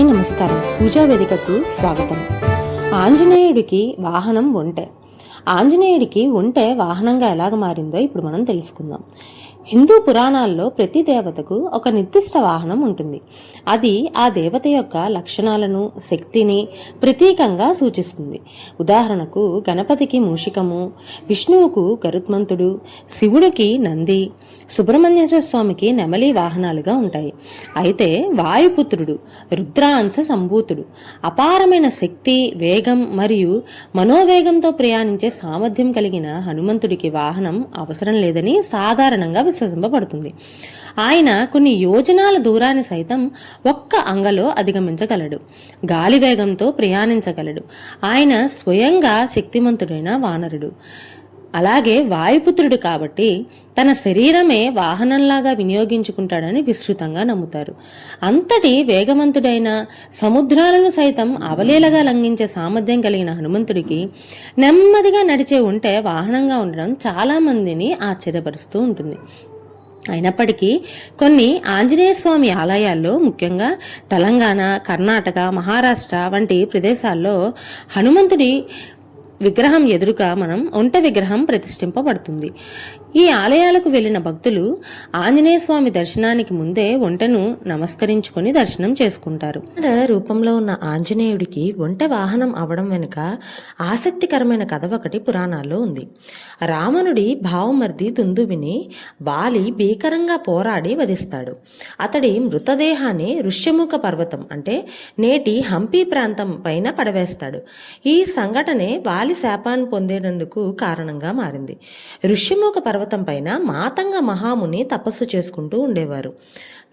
నమస్కారం. పూజా వేదికకు స్వాగతం. ఆంజనేయుడికి వాహనం ఒంటె. ఆంజనేయుడికి ఒంటె వాహనంగా ఎలాగ మారిందో ఇప్పుడు మనం తెలుసుకుందాం. హిందూ పురాణాల్లో ప్రతి దేవతకు ఒక నిర్దిష్ట వాహనం ఉంటుంది. అది ఆ దేవత యొక్క లక్షణాలను, శక్తిని ప్రతీకంగా సూచిస్తుంది. ఉదాహరణకు గణపతికి మూషికము, విష్ణువుకు గరుత్మంతుడు, శివుడికి నంది, సుబ్రహ్మణ్యేశ్వర స్వామికి నెమలి వాహనాలుగా ఉంటాయి. అయితే వాయుపుత్రుడు, రుద్రాంశ సంభూతుడు, అపారమైన శక్తి, వేగం మరియు మనోవేగంతో ప్రయాణించే సామర్థ్యం కలిగిన హనుమంతుడికి వాహనం అవసరం లేదని సాధారణంగా విశ్వసింపబడుతుంది. ఆయన కొన్ని యోజనాల దూరాన్ని సైతం ఒక్క అంగలో అధిగమించగలడు. గాలి వేగంతో ప్రయాణించగలడు. ఆయన స్వయంగా శక్తిమంతుడైన వానరుడు. అలాగే వాయుపుత్రుడు కాబట్టి తన శరీరమే వాహనంలాగా వినియోగించుకుంటాడని విస్తృతంగా నమ్ముతారు. అంతటి వేగవంతుడైన, సముద్రాలను సైతం అవలీలగా లంఘించే సామర్థ్యం కలిగిన హనుమంతుడికి నెమ్మదిగా నడిచే ఉంటే వాహనంగా ఉండడం చాలా మందిని ఆశ్చర్యపరుస్తూ ఉంటుంది. అయినప్పటికీ కొన్ని ఆంజనేయ స్వామి ఆలయాల్లో, ముఖ్యంగా తెలంగాణ, కర్ణాటక, మహారాష్ట్ర వంటి ప్రదేశాల్లో హనుమంతుడి విగ్రహం ఎదురుగా ఒంటె విగ్రహం ప్రతిష్ఠింపబడుతుంది. ఈ ఆలయాలకు వెళ్లిన భక్తులు ఆంజనేయ స్వామి దర్శనానికి ముందే ఒంటెను నమస్కరించుకొని దర్శనం చేసుకుంటారు. రూపంలో ఉన్న ఆంజనేయుడికి ఒంటె వాహనం అవడం వెనుక ఆసక్తికరమైన కథ ఒకటి పురాణాల్లో ఉంది. రావణుడి భావమర్ది దుందుబిని వాలి భీకరంగా పోరాడి వధిస్తాడు. అతడి మృతదేహాన్ని ఋష్యముఖ పర్వతం అంటే నేటి హంపి ప్రాంతం పైన పడవేస్తాడు. ఈ సంఘటనే వాలి శాపాన్ని పొందేందుకు కారణంగా మారింది. ఋష్యముఖ పర్వతం పైన మాతంగ మహాముని తపస్సు చేసుకుంటూ ఉండేవారు.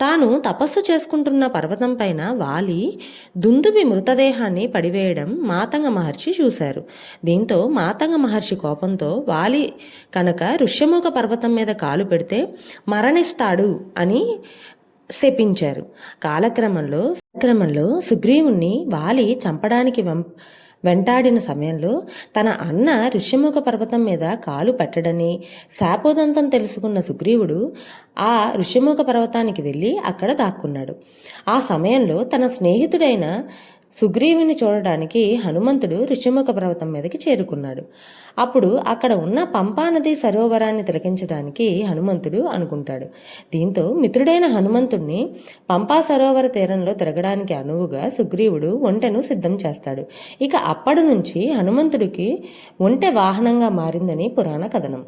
తాను తపస్సు చేసుకుంటున్న పర్వతం పైన వాలి దుందుబి మృతదేహాన్ని పడివేయడం మాతంగ మహర్షి చూశారు. దీంతో మాతంగ మహర్షి కోపంతో వాలి కనుక ఋష్యముఖ పర్వతం మీద కాలు పెడితే మరణిస్తాడు అని శపించారు. కాలక్రమంలో సుగ్రీవుణ్ణి వాలి చంపడానికి వెంటాడిన సమయంలో తన అన్న ఋష్యముఖ పర్వతం మీద కాలు పెట్టడని శాపోదంతం తెలుసుకున్న సుగ్రీవుడు ఆ ఋష్యముఖ పర్వతానికి వెళ్ళి అక్కడ దాక్కున్నాడు. ఆ సమయంలో తన స్నేహితుడైన సుగ్రీవుని చూడడానికి హనుమంతుడు ఋష్యముఖ పర్వతం మీదకి చేరుకున్నాడు. అప్పుడు అక్కడ ఉన్న పంపానది సరోవరాన్ని తిలకించడానికి హనుమంతుడు అనుకుంటాడు. దీంతో మిత్రుడైన హనుమంతుడిని పంపా సరోవర తీరంలో తిరగడానికి అనువుగా సుగ్రీవుడు ఒంటెను సిద్ధం చేస్తాడు. ఇక అప్పటి నుంచి హనుమంతుడికి ఒంటె వాహనంగా మారిందని పురాణ కథనం.